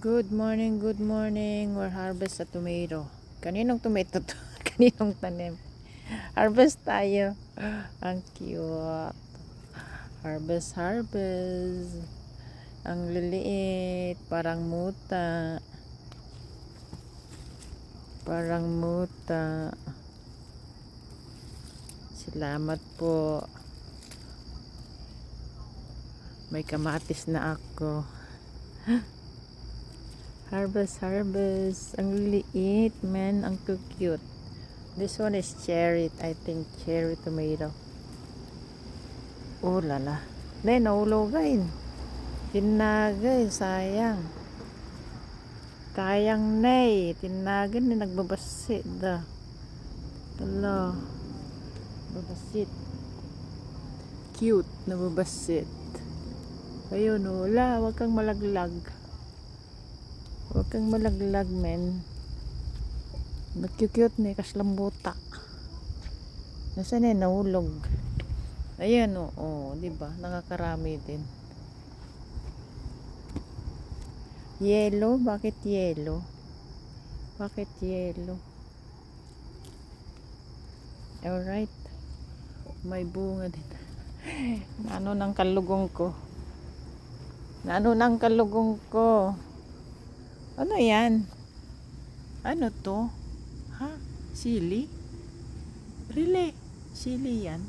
Good morning, good morning. We're harvest sa tomato. Kaninong tomato to? Kaninong tanim? Harvest tayo. Ang cute. Harvest, harvest. Ang liliit. Parang muta. Parang muta. Salamat po. May kamatis na ako. Harvest, harvest. Ang liit, man. Ang cute. This one is cherry. I think cherry tomato. Oh, lala. Nay, naulugain. Tinagay, sayang. Sayang, nay. Tinagan na nagbabasit da. Tala. Babasit. Cute, nababasit. Ayun, wala. Huwag kang malaglag. Huwag kang malaglag, men. Nag-cute ni kaslambuta. Nasaan na nahulog? Ayan, oo. Diba? Nakakarami din. Yellow? Bakit yellow? Bakit yellow? Alright. May bunga din. Ano ng kalugong ko? Ano ng kalugong ko? Ano yan? Ano to? Ha? Sili? Really? Sili yan?